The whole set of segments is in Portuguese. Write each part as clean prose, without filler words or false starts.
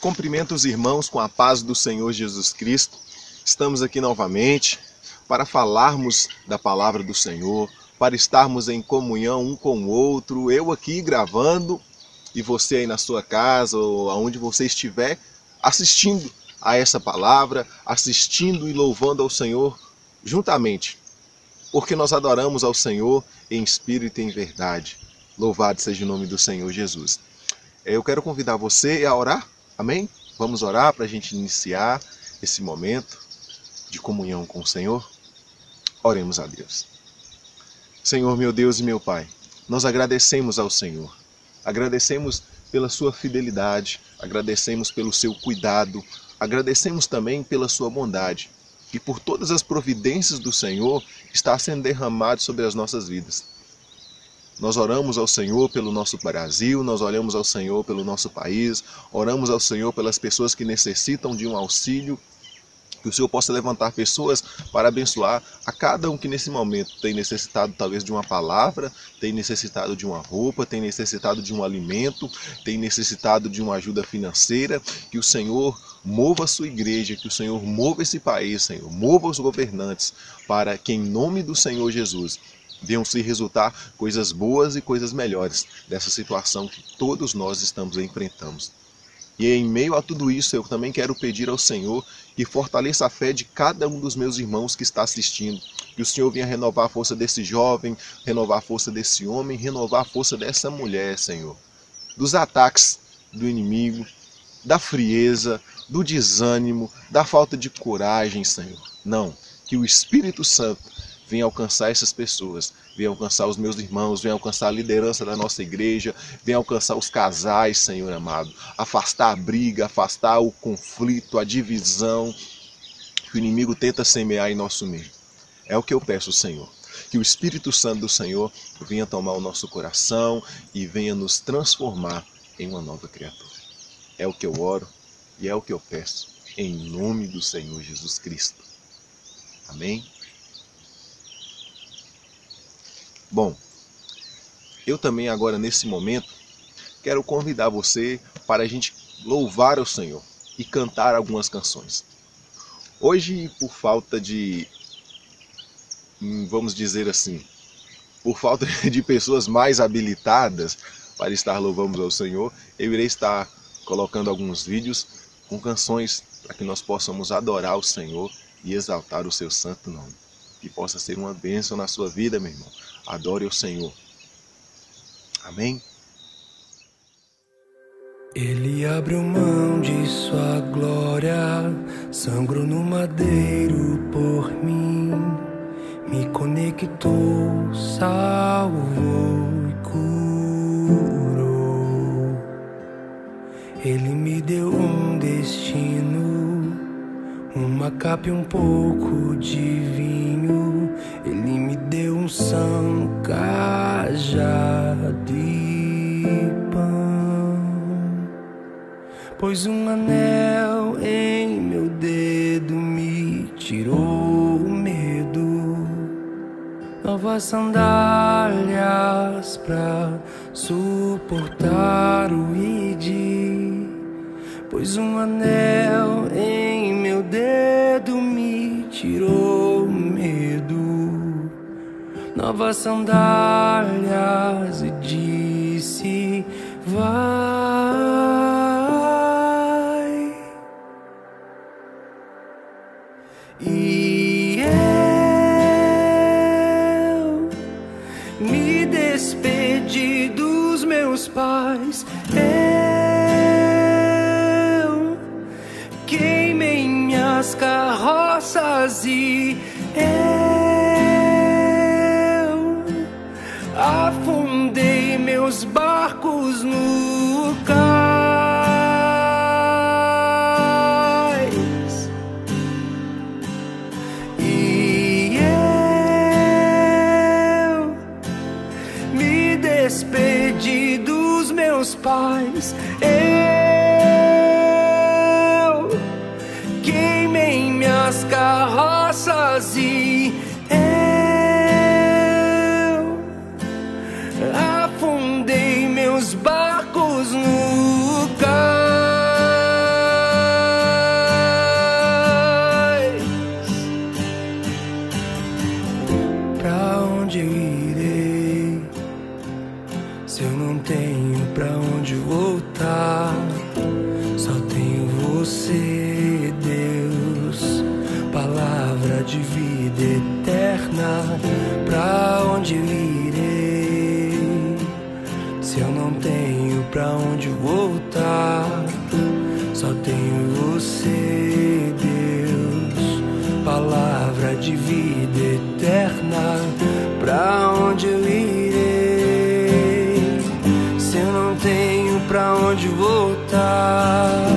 Cumprimento os irmãos com a paz do Senhor Jesus Cristo. Estamos aqui novamente para falarmos da palavra do Senhor, para estarmos em comunhão um com o outro, eu aqui gravando e você aí na sua casa ou aonde você estiver assistindo a essa palavra, assistindo e louvando ao Senhor juntamente, porque nós adoramos ao Senhor em espírito e em verdade. Louvado seja o nome do Senhor Jesus. Eu quero convidar você a orar, amém? Vamos orar para a gente iniciar esse momento de comunhão com o Senhor. Oremos a Deus. Senhor, meu Deus e meu Pai, nós agradecemos ao Senhor. Agradecemos pela sua fidelidade, agradecemos pelo seu cuidado, agradecemos também pela sua bondade e por todas as providências do Senhor que está sendo derramado sobre as nossas vidas. Nós oramos ao Senhor pelo nosso Brasil, nós oramos ao Senhor pelo nosso país, oramos ao Senhor pelas pessoas que necessitam de um auxílio, que o Senhor possa levantar pessoas para abençoar a cada um que nesse momento tem necessitado talvez de uma palavra, tem necessitado de uma roupa, tem necessitado de um alimento, tem necessitado de uma ajuda financeira. Que o Senhor mova a sua igreja, que o Senhor mova esse país, Senhor, mova os governantes, para que em nome do Senhor Jesus venham se resultar coisas boas e coisas melhores dessa situação que todos nós estamos enfrentando. E em meio a tudo isso, eu também quero pedir ao Senhor que fortaleça a fé de cada um dos meus irmãos que está assistindo. Que o Senhor venha renovar a força desse jovem, renovar a força desse homem, renovar a força dessa mulher, Senhor. Dos ataques do inimigo, da frieza, do desânimo, da falta de coragem, Senhor. Não, que o Espírito Santo venha alcançar essas pessoas, venha alcançar os meus irmãos, venha alcançar a liderança da nossa igreja, venha alcançar os casais, Senhor amado, afastar a briga, afastar o conflito, a divisão que o inimigo tenta semear em nosso meio. É o que eu peço, Senhor, que o Espírito Santo do Senhor venha tomar o nosso coração e venha nos transformar em uma nova criatura. É o que eu oro e é o que eu peço, em nome do Senhor Jesus Cristo. Amém? Bom, eu também agora nesse momento quero convidar você para a gente louvar ao Senhor e cantar algumas canções. Hoje, por falta de, vamos dizer assim, por falta de pessoas mais habilitadas para estar louvando ao Senhor, eu irei estar colocando alguns vídeos com canções para que nós possamos adorar o Senhor e exaltar o seu santo nome. Que possa ser uma bênção na sua vida, meu irmão. Adore o Senhor. Amém? Ele abriu mão de sua glória, sangrou no madeiro por mim, me conectou, salvou e curou. Ele me deu um destino, uma capa e um pouco de vinho. Ele me deu unção, cajado e pão. Pôs um anel em meu dedo, me tirou o medo. Novas sandálias pra suportar o id. Pôs um anel em meu dedo, me tirou o medo. Novas sandálias e disse: vai. E eu me despedi dos meus pais. Eu queimei minhas carroças e afundei meus barcos no cais. E eu me despedi dos meus pais. Eu queimei minhas carroças e afundei meus barcos no cais. pra onde voltar. Só tenho você, Deus, palavra de vida eterna. Pra onde eu irei se eu não tenho pra onde voltar?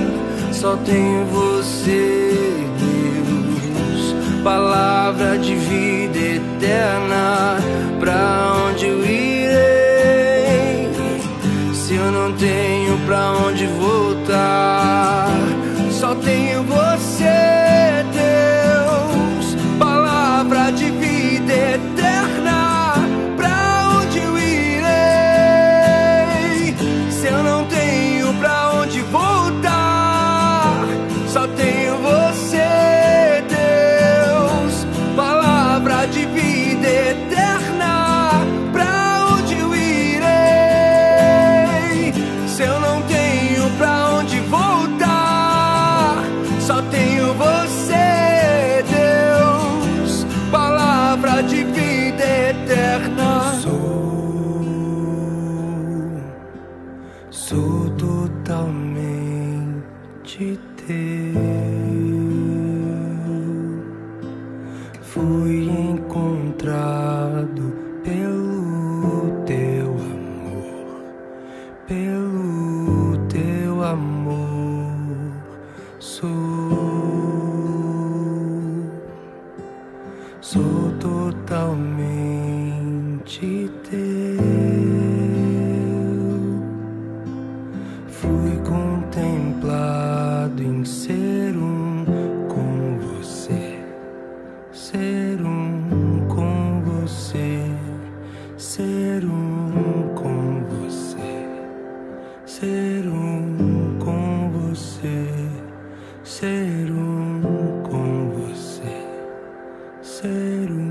Só tenho você, Deus, palavra de vida eterna. Pra onde eu irei se eu não tenho pra onde voltar? Só tenho você, Deus, palavra de vida eterna. Pra onde eu irei se eu não tenho pra onde voltar? Só tenho você, Deus, palavra de vida eterna. Pra onde eu irei se eu não tenho pra onde voltar? Só tenho você, Deus, palavra de vida eterna. Sou totalmente teu. Fui encontrado pelo teu amor, pelo teu amor. Sou totalmente teu. Fui contemplado em ser um com você, ser um com você, ser um com você, ser um com você, ser um com você, ser um.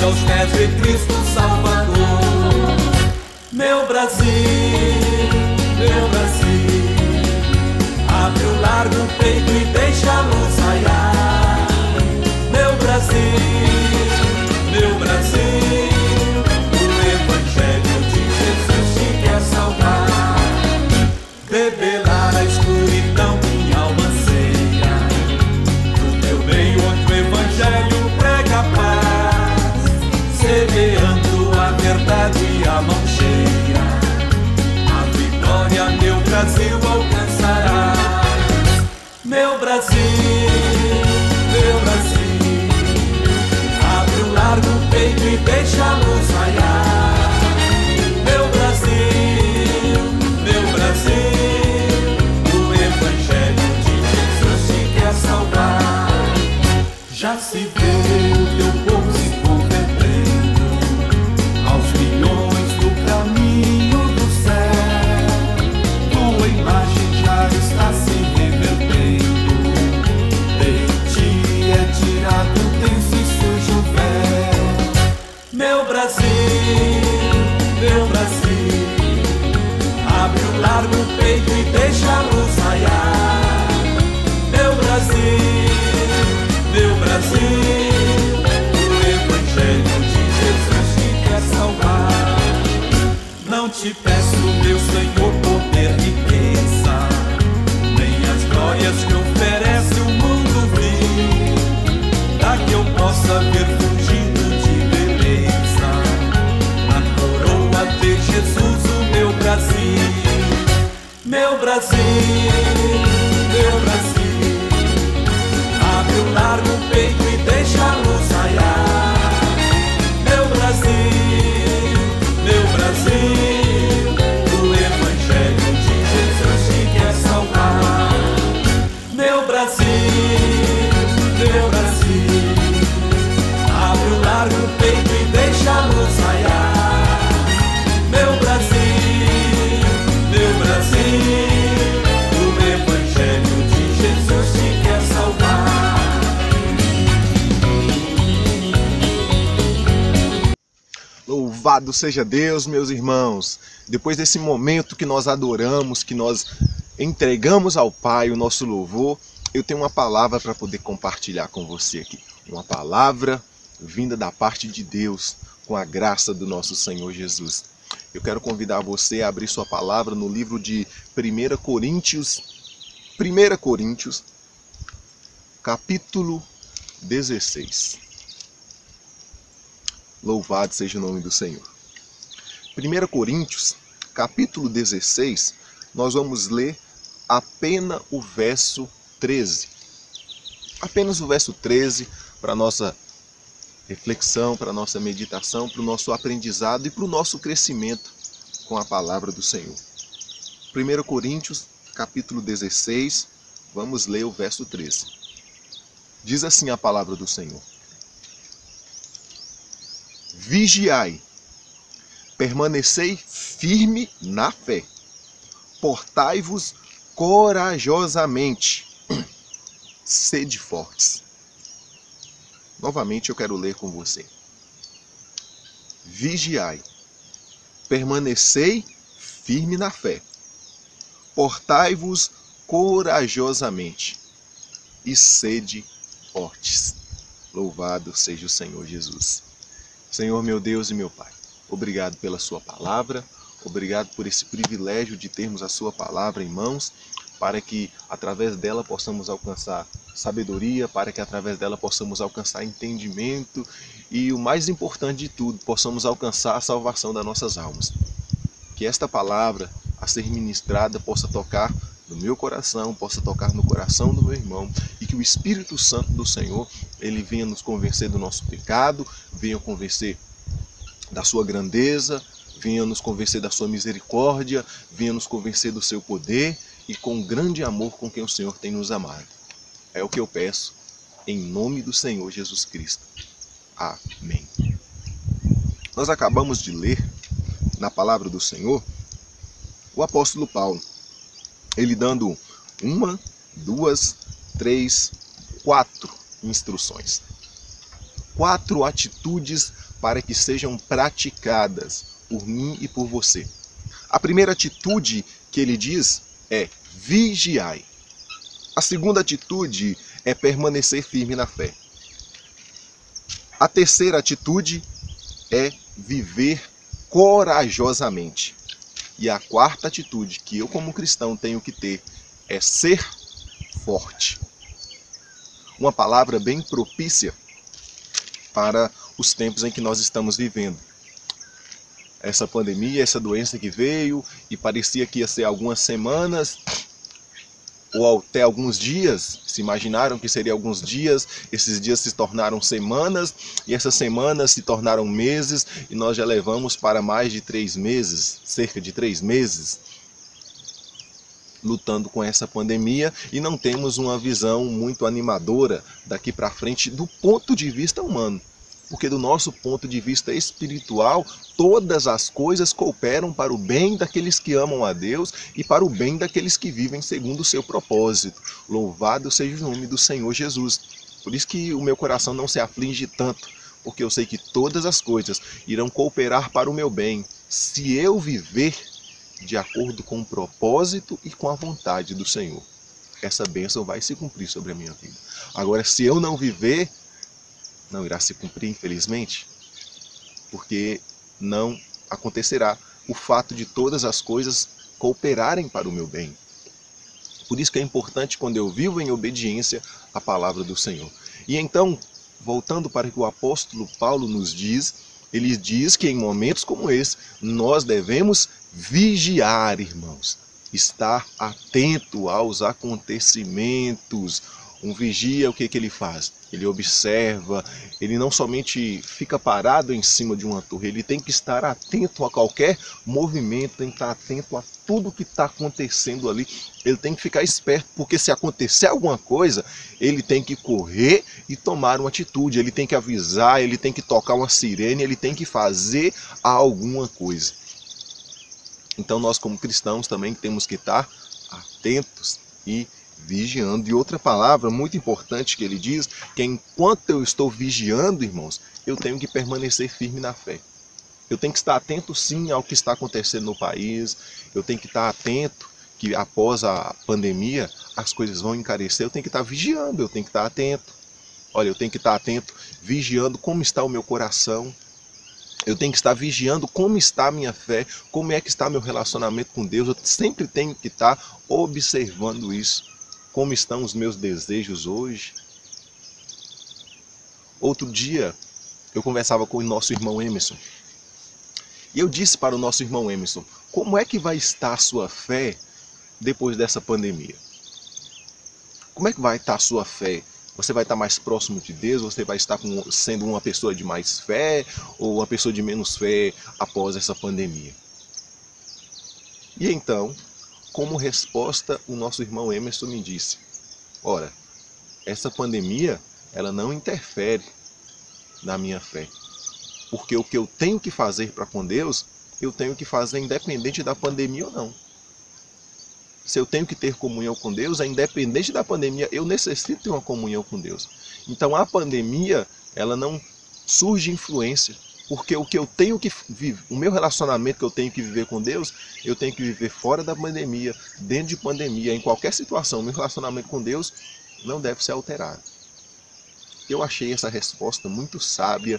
aos pés de Cristo Salvador. Meu Brasil, abre o largo peito e deixa a luz raiar. Meu Brasil, o Evangelho de Jesus te quer salvar. Revelar a escuridão, minha alma anseia, do teu meio onde o Evangelho prega a paz, semeando a verdade e a mão cheia, a vitória meu Brasil alcançará. Meu Brasil, abre o largo peito e deixa a luz raiar. Meu Brasil, o Evangelho de Jesus te quer salvar. Já se vê o teu povo se convertendo aos milhões do caminho do céu. Tua imagem já está se revertendo, de ti é tirado o tenso e sujo véu. Meu Brasil, abre o largo peito e deixa a luz raiar. Meu Brasil, o Evangelho de Jesus te quer salvar. Não te peço, meu Senhor, poder, riqueza, nem as glórias que oferece o mundo vir, pra que eu possa ver fugindo de beleza na coroa de Jesus o meu Brasil. Meu Brasil, abre o largo peito e deixa a luz raiar. Meu Brasil, o Evangelho de Jesus te quer salvar. Meu Brasil, abre o largo peito e deixa a luz raiar. Meu Brasil, o Evangelho de Jesus te quer salvar. Louvado seja Deus, meus irmãos. Depois desse momento que nós adoramos, que nós entregamos ao Pai o nosso louvor, eu tenho uma palavra para poder compartilhar com você aqui. Uma palavra vinda da parte de Deus, com a graça do nosso Senhor Jesus. Eu quero convidar você a abrir sua palavra no livro de 1 Coríntios, capítulo 16. Louvado seja o nome do Senhor. 1 Coríntios, capítulo 16, nós vamos ler apenas o verso 13. Apenas o verso 13 para a nossa reflexão, para a nossa meditação, para o nosso aprendizado e para o nosso crescimento com a palavra do Senhor. 1 Coríntios, capítulo 16, vamos ler o verso 13. Diz assim a palavra do Senhor: Vigiai, permanecei firme na fé, portai-vos corajosamente, sede fortes. Novamente eu quero ler com você. Vigiai, permanecei firme na fé, portai-vos corajosamente e sede fortes. Louvado seja o Senhor Jesus. Senhor, meu Deus e meu Pai, obrigado pela sua palavra, obrigado por esse privilégio de termos a sua palavra em mãos, para que através dela possamos alcançar sabedoria, para que através dela possamos alcançar entendimento e, o mais importante de tudo, possamos alcançar a salvação das nossas almas. Que esta palavra, a ser ministrada, possa tocar no meu coração, possa tocar no coração do meu irmão, e que o Espírito Santo do Senhor, ele venha nos convencer do nosso pecado, venha convencer da sua grandeza, venha nos convencer da sua misericórdia, venha nos convencer do seu poder e com grande amor com quem o Senhor tem nos amado. É o que eu peço, em nome do Senhor Jesus Cristo. Amém. Nós acabamos de ler, na palavra do Senhor, o apóstolo Paulo, ele dando 1, 2, 3, 4 instruções. 4 atitudes para que sejam praticadas por mim e por você. A primeira atitude que ele diz é vigiai. A segunda atitude é permanecer firme na fé. A terceira atitude é viver corajosamente. E a quarta atitude que eu como cristão tenho que ter é ser forte. Uma palavra bem propícia para os tempos em que nós estamos vivendo. Essa pandemia, essa doença que veio e parecia que ia ser algumas semanas ou até alguns dias, se imaginaram que seria alguns dias, esses dias se tornaram semanas e essas semanas se tornaram meses e nós já levamos para mais de 3 meses, cerca de 3 meses, lutando com essa pandemia e não temos uma visão muito animadora daqui para frente do ponto de vista humano. Porque do nosso ponto de vista espiritual, todas as coisas cooperam para o bem daqueles que amam a Deus e para o bem daqueles que vivem segundo o seu propósito. Louvado seja o nome do Senhor Jesus. Por isso que o meu coração não se aflige tanto, porque eu sei que todas as coisas irão cooperar para o meu bem, se eu viver de acordo com o propósito e com a vontade do Senhor. Essa bênção vai se cumprir sobre a minha vida. Agora, se eu não viver, não irá se cumprir, infelizmente, porque não acontecerá o fato de todas as coisas cooperarem para o meu bem. Por isso que é importante quando eu vivo em obediência à palavra do Senhor. E então, voltando para o que o apóstolo Paulo nos diz, ele diz que em momentos como esse, nós devemos vigiar, irmãos, estar atento aos acontecimentos. Um vigia, o que ele faz? Ele observa, ele não somente fica parado em cima de uma torre, ele tem que estar atento a qualquer movimento, tem que estar atento a tudo que está acontecendo ali. Ele tem que ficar esperto, porque se acontecer alguma coisa, ele tem que correr e tomar uma atitude, ele tem que avisar, ele tem que tocar uma sirene, ele tem que fazer alguma coisa. Então nós como cristãos também temos que estar atentos e vigiando. E outra palavra muito importante que ele diz, que enquanto eu estou vigiando, irmãos, eu tenho que permanecer firme na fé. Eu tenho que estar atento sim ao que está acontecendo no país, eu tenho que estar atento que após a pandemia as coisas vão encarecer, eu tenho que estar vigiando, eu tenho que estar atento. Olha, eu tenho que estar atento, vigiando como está o meu coração, eu tenho que estar vigiando como está a minha fé, como é que está meu relacionamento com Deus, eu sempre tenho que estar observando isso. Como estão os meus desejos hoje? Outro dia, eu conversava com o nosso irmão Emerson. E eu disse para o nosso irmão Emerson, como é que vai estar a sua fé depois dessa pandemia? Como é que vai estar a sua fé? Você vai estar mais próximo de Deus? Você vai estar sendo uma pessoa de mais fé ou uma pessoa de menos fé após essa pandemia? E então, como resposta, o nosso irmão Emerson me disse, ora, essa pandemia, ela não interfere na minha fé. Porque o que eu tenho que fazer para com Deus, eu tenho que fazer independente da pandemia ou não. Se eu tenho que ter comunhão com Deus, é independente da pandemia, eu necessito ter uma comunhão com Deus. Então a pandemia, ela não surge influência. Porque o que eu tenho que viver, o meu relacionamento que eu tenho que viver com Deus, eu tenho que viver fora da pandemia, dentro de pandemia, em qualquer situação. Meu relacionamento com Deus não deve ser alterado. Eu achei essa resposta muito sábia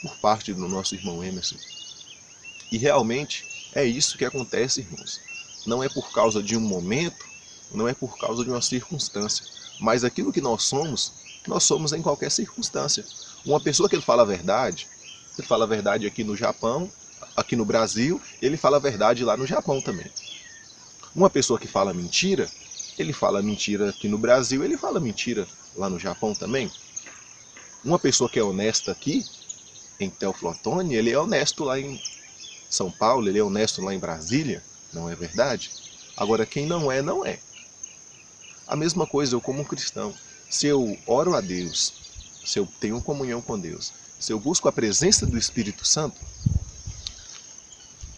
por parte do nosso irmão Emerson. E realmente é isso que acontece, irmãos. Não é por causa de um momento, não é por causa de uma circunstância, mas aquilo que nós somos em qualquer circunstância. Uma pessoa que ele fala a verdade aqui no Japão, aqui no Brasil, ele fala a verdade lá no Japão também. Uma pessoa que fala mentira, ele fala mentira aqui no Brasil, ele fala mentira lá no Japão também. Uma pessoa que é honesta aqui, em Teoflotone, ele é honesto lá em São Paulo, ele é honesto lá em Brasília, não é verdade? Agora, quem não é, não é. A mesma coisa eu como um cristão. Se eu oro a Deus, se eu tenho comunhão com Deus, se eu busco a presença do Espírito Santo,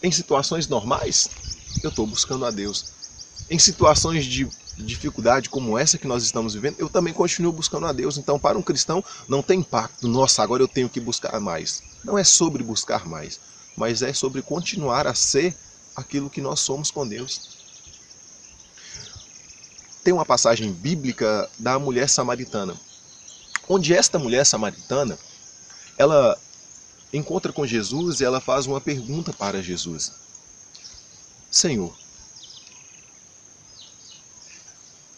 em situações normais, eu estou buscando a Deus. Em situações de dificuldade como essa que nós estamos vivendo, eu também continuo buscando a Deus. Então, para um cristão, não tem impacto. Nossa, agora eu tenho que buscar mais. Não é sobre buscar mais, mas é sobre continuar a ser aquilo que nós somos com Deus. Tem uma passagem bíblica da mulher samaritana, onde esta mulher samaritana, ela encontra com Jesus e ela faz uma pergunta para Jesus. Senhor,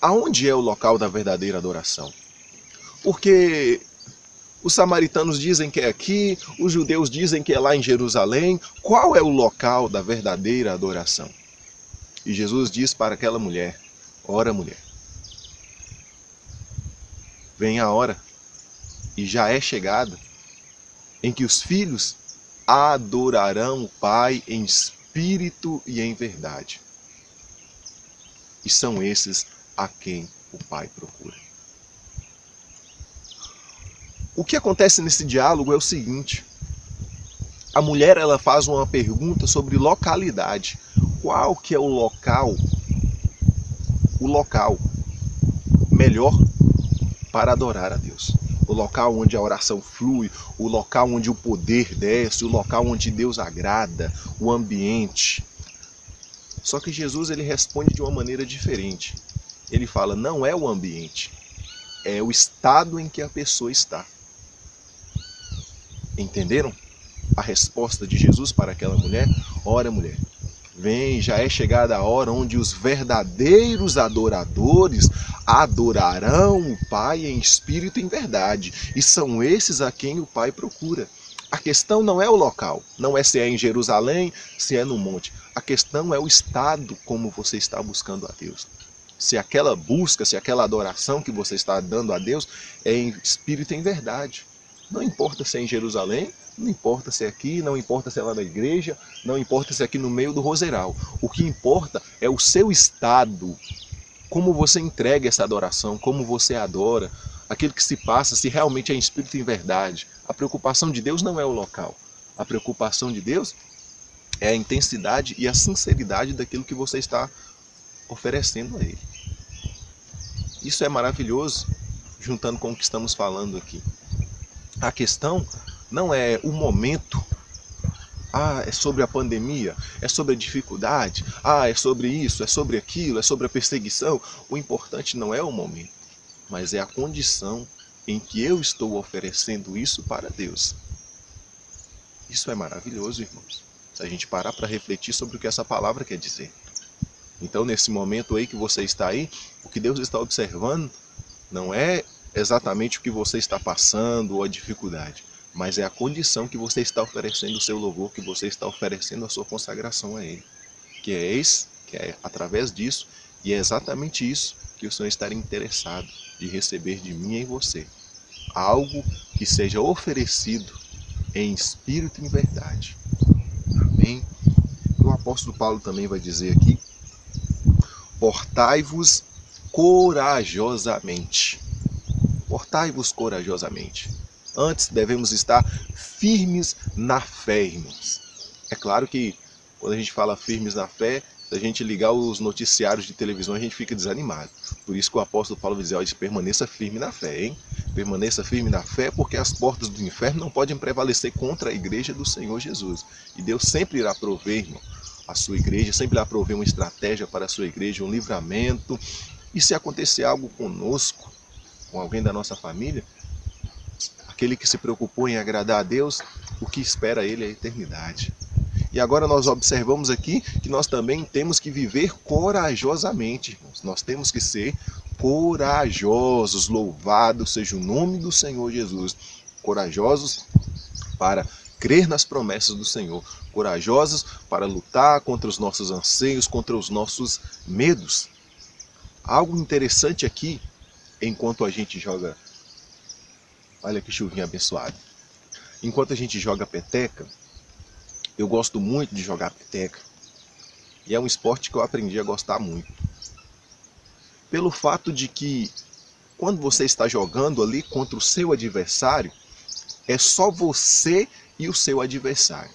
aonde é o local da verdadeira adoração? Porque os samaritanos dizem que é aqui, os judeus dizem que é lá em Jerusalém. Qual é o local da verdadeira adoração? E Jesus diz para aquela mulher, ora mulher, vem a hora, e já é chegada, em que os filhos adorarão o Pai em espírito e em verdade. E são esses a quem o Pai procura. O que acontece nesse diálogo é o seguinte: a mulher ela faz uma pergunta sobre localidade. Qual que é o local melhor para adorar a Deus? O local onde a oração flui, o local onde o poder desce, o local onde Deus agrada, o ambiente. Só que Jesus ele responde de uma maneira diferente. Ele fala, não é o ambiente, é o estado em que a pessoa está. Entenderam a resposta de Jesus para aquela mulher? Ora, mulher, vem, já é chegada a hora onde os verdadeiros adoradores adorarão o Pai em espírito e em verdade. E são esses a quem o Pai procura. A questão não é o local, não é se é em Jerusalém, se é no monte. A questão é o estado como você está buscando a Deus. Se aquela busca, se aquela adoração que você está dando a Deus é em espírito e em verdade. Não importa se é em Jerusalém, não importa se é aqui, não importa se é lá na igreja, não importa se é aqui no meio do roseral. O que importa é o seu estado, como você entrega essa adoração, como você adora, aquilo que se passa, se realmente é em espírito e em verdade. A preocupação de Deus não é o local. A preocupação de Deus é a intensidade e a sinceridade daquilo que você está oferecendo a Ele. Isso é maravilhoso, juntando com o que estamos falando aqui. A questão não é o momento, é sobre a pandemia, é sobre a dificuldade, é sobre isso, é sobre aquilo, é sobre a perseguição. O importante não é o momento, mas é a condição em que eu estou oferecendo isso para Deus. Isso é maravilhoso, irmãos, se a gente parar para refletir sobre o que essa palavra quer dizer. Então, nesse momento aí que você está aí, o que Deus está observando não é exatamente o que você está passando ou a dificuldade, mas é a condição que você está oferecendo o seu louvor, que você está oferecendo a sua consagração a Ele. Que é através disso, e é exatamente isso que o Senhor estaria interessado de receber de mim e em você. Algo que seja oferecido em espírito e em verdade. Amém? E o apóstolo Paulo também vai dizer aqui, portai-vos corajosamente. Portai-vos corajosamente. Antes devemos estar firmes na fé, irmãos. É claro que quando a gente fala firmes na fé, se a gente ligar os noticiários de televisão, a gente fica desanimado. Por isso que o apóstolo Paulo vai dizer, permaneça firme na fé, hein? Permaneça firme na fé, porque as portas do inferno não podem prevalecer contra a igreja do Senhor Jesus. E Deus sempre irá prover, irmão, a sua igreja, sempre irá prover uma estratégia para a sua igreja, um livramento. E se acontecer algo conosco, com alguém da nossa família, aquele que se preocupou em agradar a Deus, o que espera ele é a eternidade. E agora nós observamos aqui que nós também temos que viver corajosamente, irmãos. Nós temos que ser corajosos, louvado seja o nome do Senhor Jesus. Corajosos para crer nas promessas do Senhor, corajosos para lutar contra os nossos anseios, contra os nossos medos. Algo interessante aqui, enquanto a gente joga, olha que chuvinha abençoada, enquanto a gente joga peteca, eu gosto muito de jogar peteca, e é um esporte que eu aprendi a gostar muito, pelo fato de que quando você está jogando ali contra o seu adversário, é só você e o seu adversário.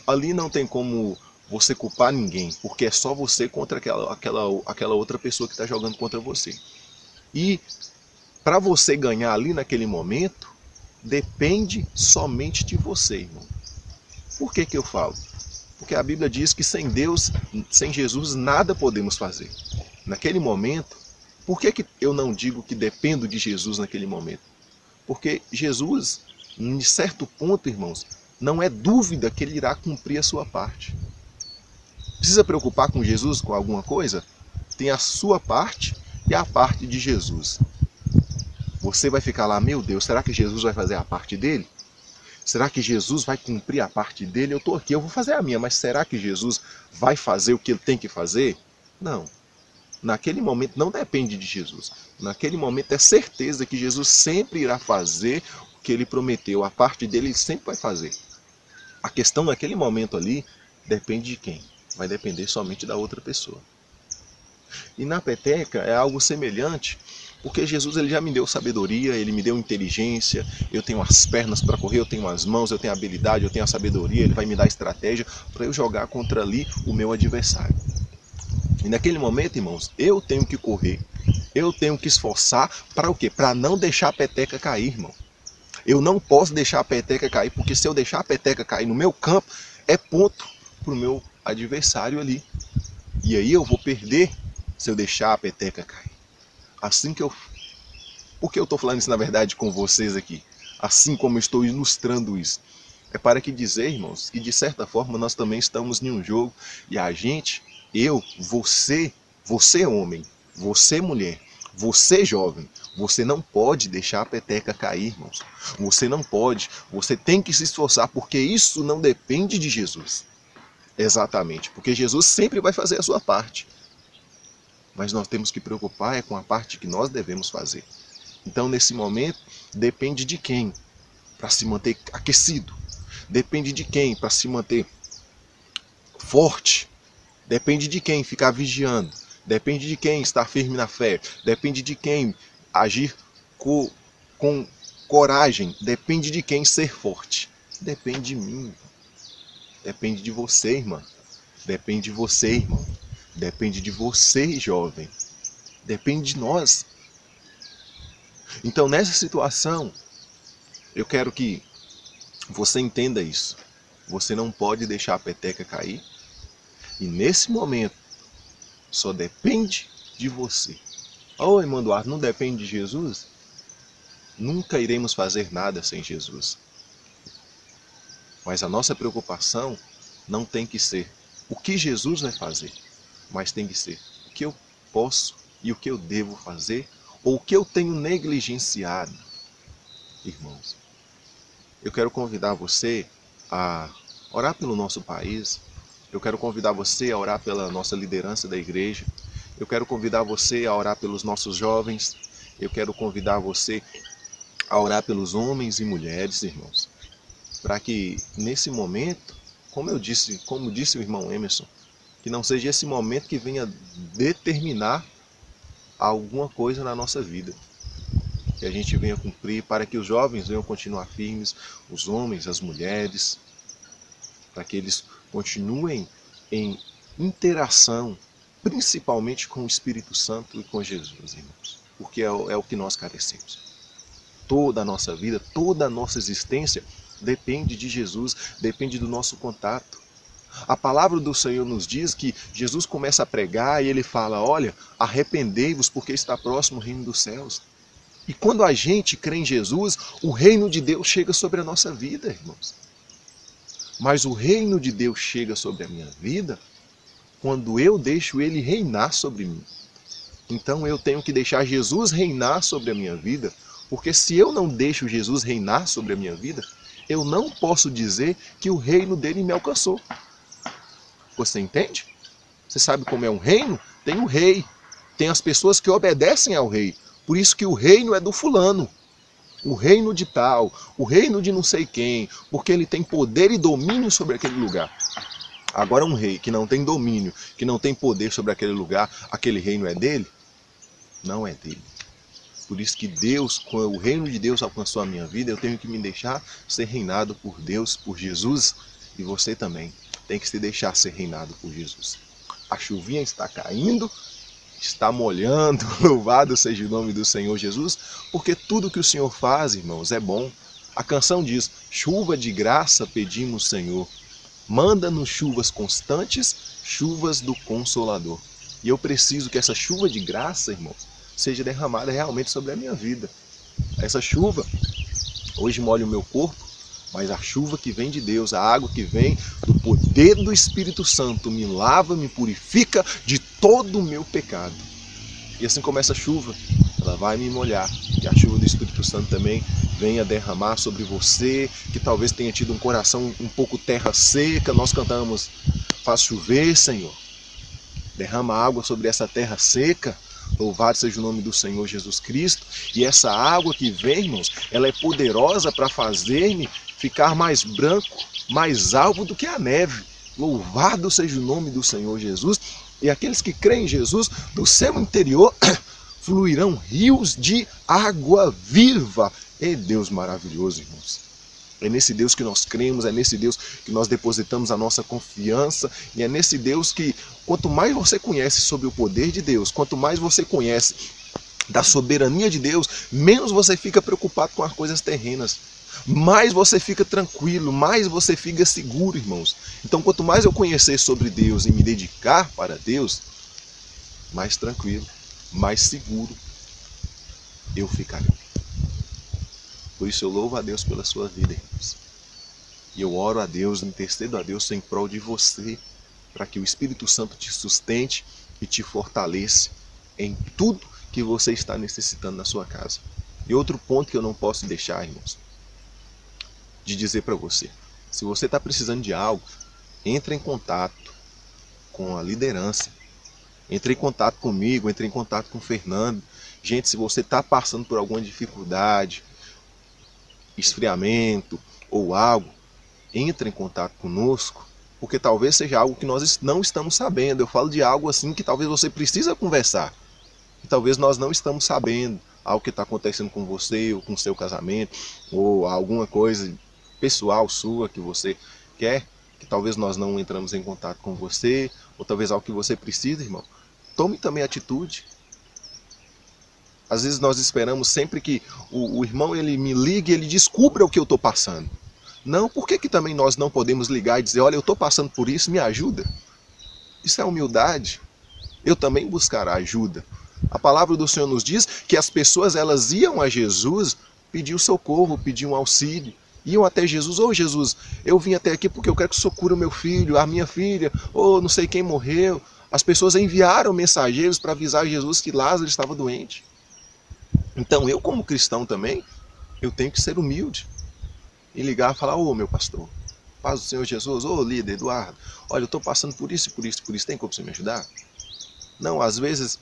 Ali não tem como você culpar ninguém, porque é só você contra aquela outra pessoa que está jogando contra você. E para você ganhar ali naquele momento, depende somente de você, irmão. Por que eu falo? Porque a Bíblia diz que sem Deus, sem Jesus, nada podemos fazer. Naquele momento, por que eu não digo que dependo de Jesus naquele momento? Porque Jesus, em certo ponto, irmãos, não é dúvida que ele irá cumprir a sua parte. Precisa preocupar com Jesus com alguma coisa? Tem a sua parte e a parte de Jesus. Você vai ficar lá, meu Deus, será que Jesus vai fazer a parte dele? Será que Jesus vai cumprir a parte dele? Eu estou aqui, eu vou fazer a minha, mas será que Jesus vai fazer o que ele tem que fazer? Não. Naquele momento não depende de Jesus. Naquele momento é certeza que Jesus sempre irá fazer o que ele prometeu. A parte dele ele sempre vai fazer. A questão naquele momento ali depende de quem? Vai depender somente da outra pessoa. E na peteca é algo semelhante, porque Jesus ele já me deu sabedoria, ele me deu inteligência, eu tenho as pernas para correr, eu tenho as mãos, eu tenho a habilidade, eu tenho a sabedoria, ele vai me dar estratégia para eu jogar contra ali o meu adversário. E naquele momento, irmãos, eu tenho que correr, eu tenho que esforçar para o quê? Para não deixar a peteca cair, irmão. Eu não posso deixar a peteca cair, porque se eu deixar a peteca cair no meu campo, é ponto para o meu adversário ali. E aí eu vou perder se eu deixar a peteca cair. Assim que eu... Por que eu estou falando isso na verdade com vocês aqui? Assim como eu estou ilustrando isso. É para que dizer, irmãos, que de certa forma nós também estamos em um jogo e a gente, eu, você homem, você mulher, você jovem, você não pode deixar a peteca cair, irmãos. Você não pode, você tem que se esforçar, porque isso não depende de Jesus. Exatamente, porque Jesus sempre vai fazer a sua parte. Mas nós temos que preocupar com a parte que nós devemos fazer. Então, nesse momento, depende de quem para se manter aquecido. Depende de quem para se manter forte. Depende de quem ficar vigiando. Depende de quem estar firme na fé. Depende de quem agir com coragem. Depende de quem ser forte. Depende de mim. Depende de você, irmã. Depende de você, irmão. Depende de você, jovem. Depende de nós. Então, nessa situação, eu quero que você entenda isso. Você não pode deixar a peteca cair. E nesse momento, só depende de você. Ô, irmão Eduardo, não depende de Jesus? Nunca iremos fazer nada sem Jesus. Mas a nossa preocupação não tem que ser o que Jesus vai fazer, mas tem que ser o que eu posso e o que eu devo fazer, ou o que eu tenho negligenciado. Irmãos, eu quero convidar você a orar pelo nosso país, eu quero convidar você a orar pela nossa liderança da igreja, eu quero convidar você a orar pelos nossos jovens, eu quero convidar você a orar pelos homens e mulheres, irmãos, para que nesse momento, como disse o irmão Emerson, que não seja esse momento que venha determinar alguma coisa na nossa vida. Que a gente venha cumprir, para que os jovens venham continuar firmes, os homens, as mulheres, para que eles continuem em interação, principalmente com o Espírito Santo e com Jesus, irmãos. Porque é o que nós carecemos. Toda a nossa vida, toda a nossa existência depende de Jesus, depende do nosso contato. A palavra do Senhor nos diz que Jesus começa a pregar e ele fala, olha, arrependei-vos porque está próximo o reino dos céus. E quando a gente crê em Jesus, o reino de Deus chega sobre a nossa vida, irmãos. Mas o reino de Deus chega sobre a minha vida quando eu deixo ele reinar sobre mim. Então eu tenho que deixar Jesus reinar sobre a minha vida, porque se eu não deixo Jesus reinar sobre a minha vida, eu não posso dizer que o reino dele me alcançou. Você entende? Você sabe como é um reino? Tem o rei, tem as pessoas que obedecem ao rei. Por isso que o reino é do fulano, o reino de tal, o reino de não sei quem, porque ele tem poder e domínio sobre aquele lugar. Agora um rei que não tem domínio, que não tem poder sobre aquele lugar, aquele reino é dele? Não é dele. Por isso que Deus, quando o reino de Deus alcançou a minha vida, eu tenho que me deixar ser reinado por Deus, por Jesus, e você também tem que se deixar ser reinado por Jesus. A chuvinha está caindo, está molhando, louvado seja o nome do Senhor Jesus, porque tudo que o Senhor faz, irmãos, é bom. A canção diz, chuva de graça pedimos, Senhor. Manda-nos chuvas constantes, chuvas do Consolador. E eu preciso que essa chuva de graça, irmãos, seja derramada realmente sobre a minha vida. Essa chuva, hoje molha o meu corpo, mas a chuva que vem de Deus, a água que vem do poder do Espírito Santo, me lava, me purifica de todo o meu pecado. E assim como essa chuva, ela vai me molhar. E a chuva do Espírito Santo também venha derramar sobre você, que talvez tenha tido um coração um pouco terra seca. Nós cantamos, faz chover, Senhor. Derrama água sobre essa terra seca. Louvado seja o nome do Senhor Jesus Cristo. E essa água que vem, irmãos, ela é poderosa para fazer-me ficar mais branco, mais alvo do que a neve. Louvado seja o nome do Senhor Jesus. E aqueles que creem em Jesus, do seu interior fluirão rios de água viva. É Deus maravilhoso, irmãos. É nesse Deus que nós cremos, é nesse Deus que nós depositamos a nossa confiança, e é nesse Deus que, quanto mais você conhece sobre o poder de Deus, quanto mais você conhece da soberania de Deus, menos você fica preocupado com as coisas terrenas, mais você fica tranquilo, mais você fica seguro, irmãos. Então, quanto mais eu conhecer sobre Deus e me dedicar para Deus, mais tranquilo, mais seguro eu ficarei. Por isso eu louvo a Deus pela sua vida, irmãos. E eu oro a Deus, intercedo a Deus em prol de você, para que o Espírito Santo te sustente e te fortaleça em tudo que você está necessitando na sua casa. E outro ponto que eu não posso deixar, irmãos, de dizer para você, se você está precisando de algo, entre em contato com a liderança, entre em contato comigo, entre em contato com o Fernando. Gente, se você está passando por alguma dificuldade, esfriamento ou algo, entre em contato conosco, porque talvez seja algo que nós não estamos sabendo. Eu falo de algo assim que talvez você precisa conversar, e talvez nós não estamos sabendo, algo que está acontecendo com você, ou com o seu casamento, ou alguma coisa pessoal sua que você quer, que talvez nós não entramos em contato com você, ou talvez algo que você precisa, irmão. Tome também atitude. Às vezes nós esperamos sempre que o irmão ele me ligue e ele descubra o que eu estou passando. Não, por que também nós não podemos ligar e dizer, olha, eu estou passando por isso, me ajuda? Isso é humildade. Eu também buscar ajuda. A palavra do Senhor nos diz que as pessoas elas iam a Jesus pedir socorro, pedir um auxílio. Iam até Jesus, ô Jesus, eu vim até aqui porque eu quero que o Senhor cure o meu filho, a minha filha, ou não sei quem morreu. As pessoas enviaram mensageiros para avisar Jesus que Lázaro estava doente. Então eu como cristão também, eu tenho que ser humilde. E ligar e falar, ô meu pastor, paz do Senhor Jesus, ô líder Eduardo, olha, eu estou passando por isso, por isso, por isso, tem como você me ajudar? Não, às vezes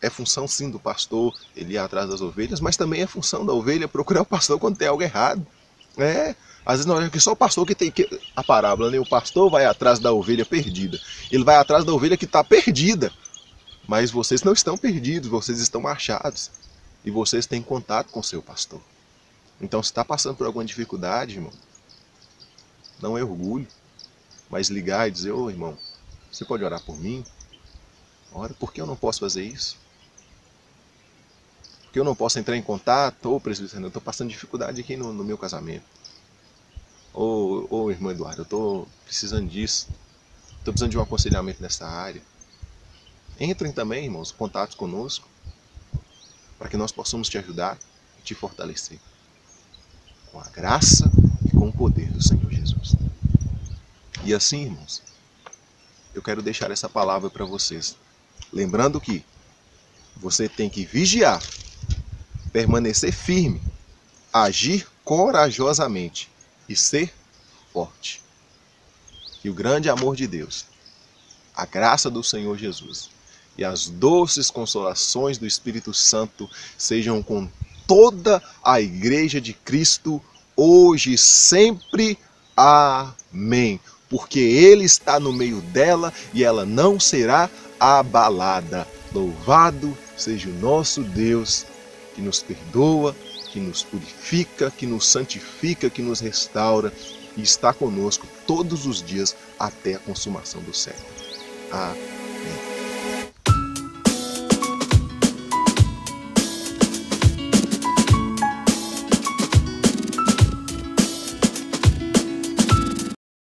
é função sim do pastor ele ir atrás das ovelhas, mas também é função da ovelha procurar o pastor quando tem algo errado. Às vezes nós achamos que só o pastor que tem que... A parábola, né? O pastor vai atrás da ovelha perdida. Ele vai atrás da ovelha que está perdida. Mas vocês não estão perdidos, vocês estão achados. E vocês têm contato com o seu pastor. Então, se está passando por alguma dificuldade, irmão, não é orgulho, mas ligar e dizer, ô irmão, você pode orar por mim? Ora, por que eu não posso fazer isso? Por que eu não posso entrar em contato? Ô presbítero, eu estou passando dificuldade aqui no meu casamento. Ô irmão Eduardo, eu estou precisando disso. Estou precisando de um aconselhamento nessa área. Entrem também, irmãos, em contato conosco, para que nós possamos te ajudar e te fortalecer. Com a graça e com o poder do Senhor Jesus. E assim, irmãos, eu quero deixar essa palavra para vocês. Lembrando que você tem que vigiar, permanecer firme, agir corajosamente e ser forte. Que o grande amor de Deus, a graça do Senhor Jesus e as doces consolações do Espírito Santo sejam com toda a Igreja de Cristo, hoje e sempre. Amém. Porque Ele está no meio dela e ela não será abalada. Louvado seja o nosso Deus, que nos perdoa, que nos purifica, que nos santifica, que nos restaura, e está conosco todos os dias até a consumação do século. Amém.